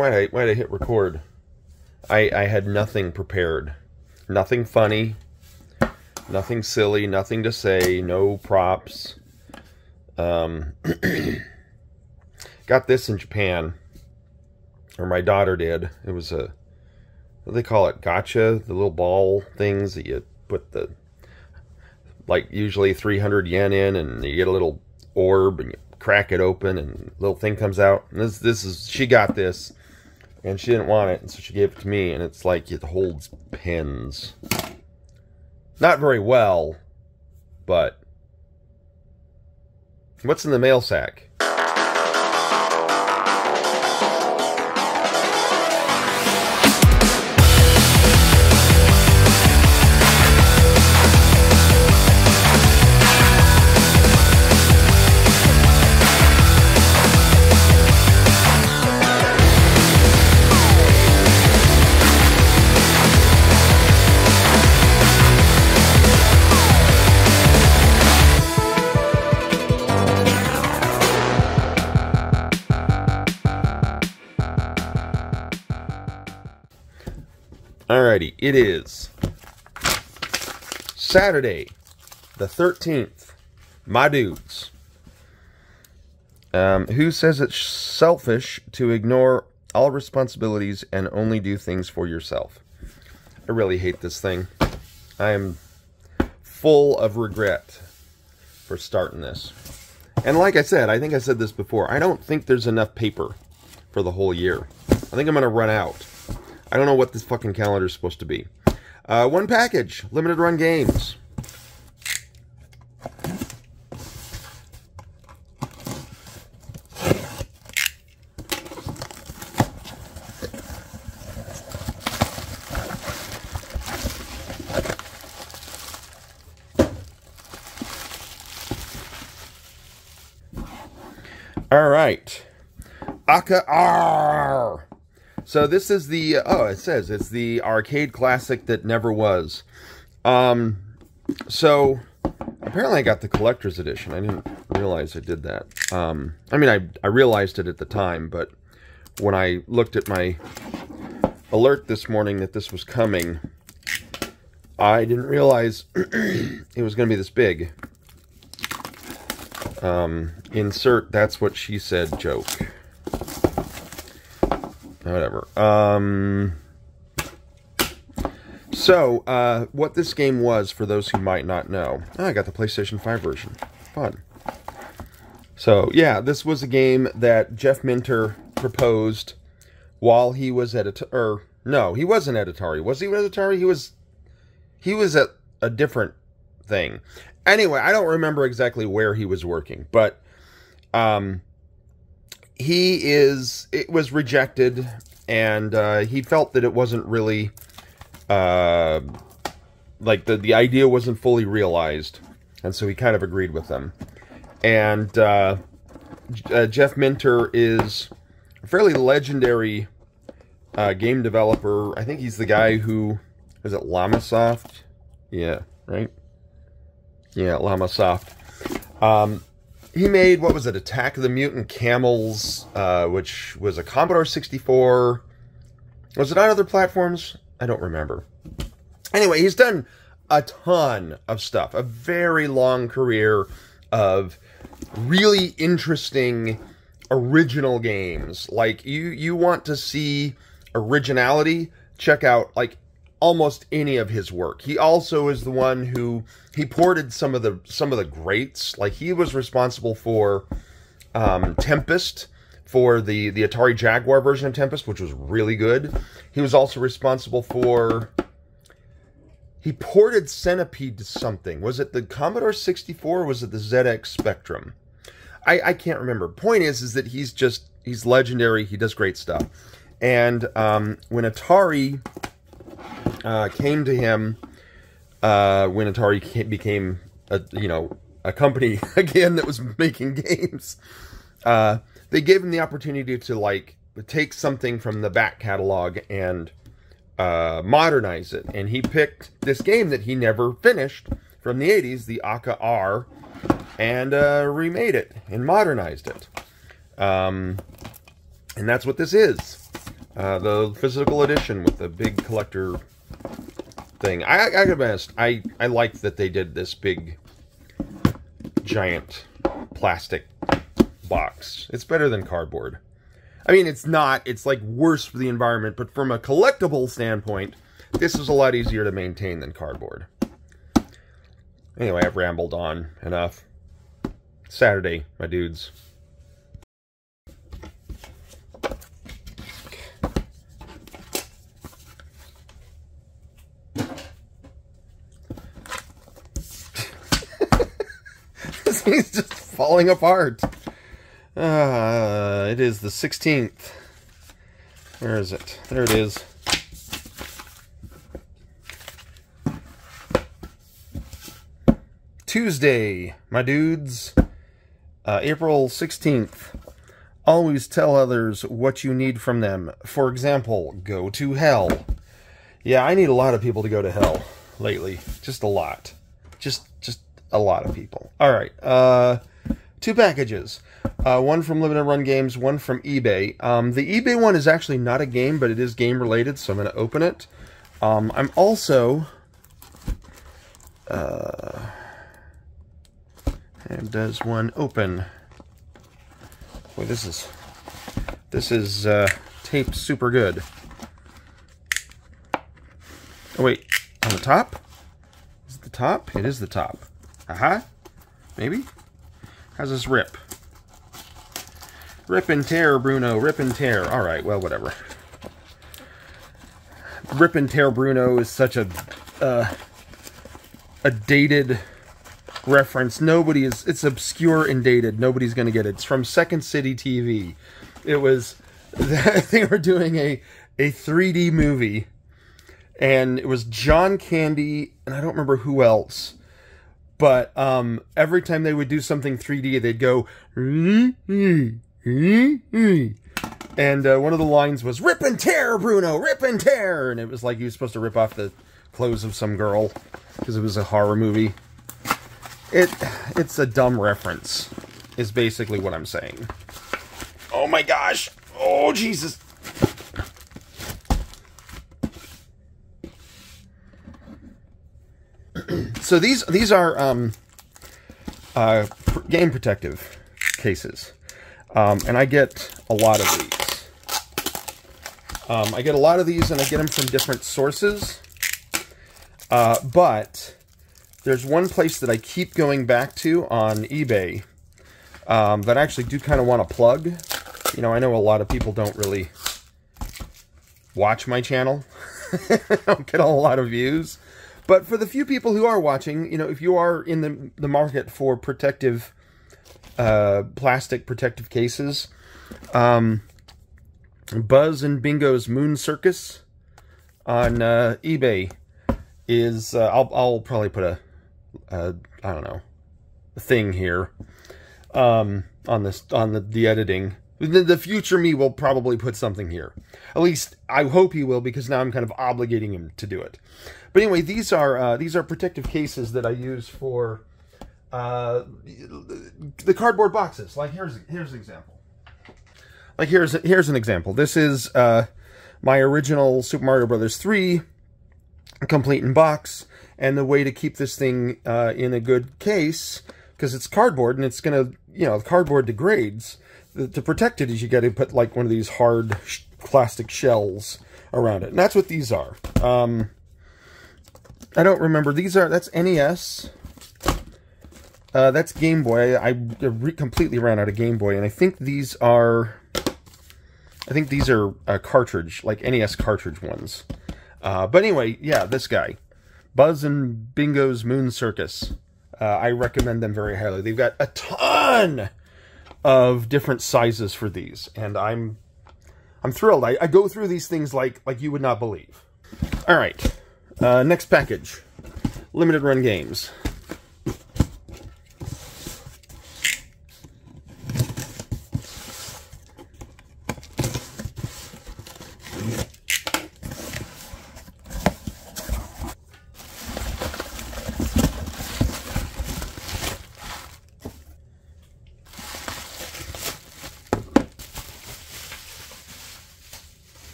why'd I hit record? I had nothing prepared. Nothing funny. Nothing silly. Nothing to say. No props. Got this in Japan. Or my daughter did. It was a... What do they call it? Gotcha? The little ball things that you put the... Like, usually 300 yen in, and you get a little orb, and you crack it open, and a little thing comes out. And this is... She got this, and she didn't want it, and so she gave it to me, and it's like it holds pens. Not very well, but... What's in the mail sack? Alrighty, it is Saturday, the 13th. My dudes. Who says it's selfish to ignore all responsibilities and only do things for yourself? I really hate this thing. I am full of regret for starting this. And like I said, I think I said this before, I don't think there's enough paper for the whole year. I think I'm going to run out. I don't know what this fucking calendar is supposed to be. One package, limited run games. All right. Aka R. So this is the, oh, it says it's the arcade classic that never was. So apparently I got the collector's edition. I didn't realize I did that. I mean, I realized it at the time, but when I looked at my alert this morning that this was coming, I didn't realize it was going to be this big. Insert that's what she said joke. Whatever. So, what this game was, for those who might not know. Oh, I got the PlayStation 5 version. Fun. So, yeah, this was a game that Jeff Minter proposed while he was at no, he wasn't at Atari. Was he at Atari? He was at a different thing. Anyway, I don't remember exactly where he was working, but, it was rejected, and he felt that it wasn't really, like the idea wasn't fully realized, and so he kind of agreed with them. And Jeff Minter is a fairly legendary game developer. I think he's the guy who, is it Llamasoft? Yeah, right? Yeah, Llamasoft. He made, what was it, Attack of the Mutant Camels, which was a Commodore 64. Was it on other platforms? I don't remember. Anyway, he's done a ton of stuff. A very long career of really interesting, original games. Like, you want to see originality, check out, like, almost any of his work. He also is the one who he ported some of the greats. Like, he was responsible for Tempest, for the Atari Jaguar version of Tempest, which was really good. He was also responsible for, he ported Centipede to something. Was it the Commodore 64 or was it the ZX Spectrum? I can't remember. Point is that he's legendary. He does great stuff. And when Atari came to him, when Atari became a company again that was making games, they gave him the opportunity to, like, take something from the back catalog and modernize it. And he picked this game that he never finished from the 80s, the Aka R, and remade it and modernized it. And that's what this is. The physical edition with the big collector thing. I gotta be honest, I like that they did this big, giant plastic box. It's better than cardboard. I mean, it's not. It's like worse for the environment, but from a collectible standpoint, this is a lot easier to maintain than cardboard. Anyway, I've rambled on enough. Saturday, my dudes. This thing's just falling apart. It is the 16th. Where is it? There it is. Tuesday, my dudes. April 16th. Always tell others what you need from them. For example, go to hell. Yeah, I need a lot of people to go to hell lately. Just a lot. Just a lot of people. Alright, 2 packages. One from Limited Run Games, one from eBay. The eBay one is actually not a game, but it is game related, so I'm going to open it. I'm also... and does one open? Boy, this is taped super good. Oh wait, on the top? Is it the top? It is the top. Aha. Maybe? How's this rip? Rip and tear, Bruno. Rip and tear. Alright, well, whatever. Rip and tear Bruno is such a dated reference. Nobody is... It's obscure and dated. Nobody's going to get it. It's from Second City TV. It was... They were doing a 3D movie. And it was John Candy, and I don't remember who else. But every time they would do something 3D, they'd go... And one of the lines was, "Rip and tear, Bruno! Rip and tear!" And it was like he was supposed to rip off the clothes of some girl. Because it was a horror movie. It's a dumb reference, is basically what I'm saying. Oh my gosh! Oh, Jesus! So these are game protective cases, and I get a lot of these. I get a lot of these, and I get them from different sources. But there's one place that I keep going back to on eBay that I actually do kind of want to plug. You know, I know a lot of people don't really watch my channel. I don't get a lot of views. But for the few people who are watching, you know, if you are in the market for protective, plastic protective cases, Buzz and Bingo's Moon Circus on eBay is, I'll probably put a I don't know, a thing here on the editing. The future me will probably put something here. At least I hope he will, because now I'm kind of obligating him to do it. But anyway, these are protective cases that I use for the cardboard boxes. Like here's an example. Like here's an example. This is my original Super Mario Bros. 3 complete in box, and the way to keep this thing in a good case, because it's cardboard and it's gonna, you know, cardboard degrades. To protect it is you got to put like one of these hard plastic shells around it, and that's what these are. I don't remember. That's NES. That's Game Boy. I completely ran out of Game Boy, and I think these are cartridge, like NES cartridge ones. But anyway, yeah, this guy, Buzz and Bingo's Moon Circus. I recommend them very highly. They've got a ton of different sizes for these, and I'm thrilled. I go through these things like you would not believe. All right, next package, Limited Run Games.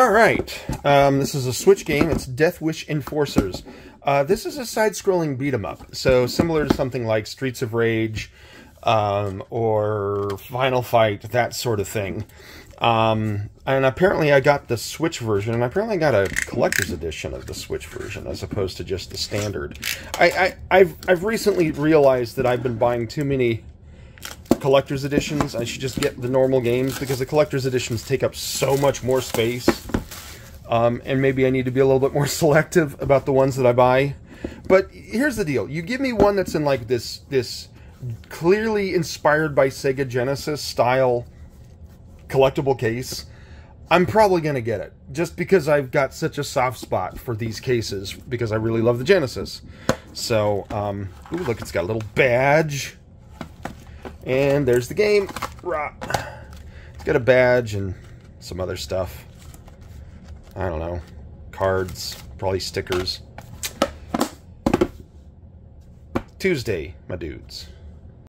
All right, this is a Switch game. It's Death Wish Enforcers. This is a side-scrolling beat-em-up, so similar to something like Streets of Rage or Final Fight, that sort of thing. And apparently I got the Switch version, and apparently I got a collector's edition of the Switch version as opposed to just the standard. I've recently realized that I've been buying too many collector's editions. I should just get the normal games because the collector's editions take up so much more space. And maybe I need to be a little bit more selective about the ones that I buy. But here's the deal. You give me one that's in like this clearly inspired by Sega Genesis style collectible case, I'm probably going to get it. Just because I've got such a soft spot for these cases because I really love the Genesis. So, ooh, look, it's got a little badge. And there's the game. It's got a badge and some other stuff. I don't know. Cards, probably stickers. Tuesday, my dudes.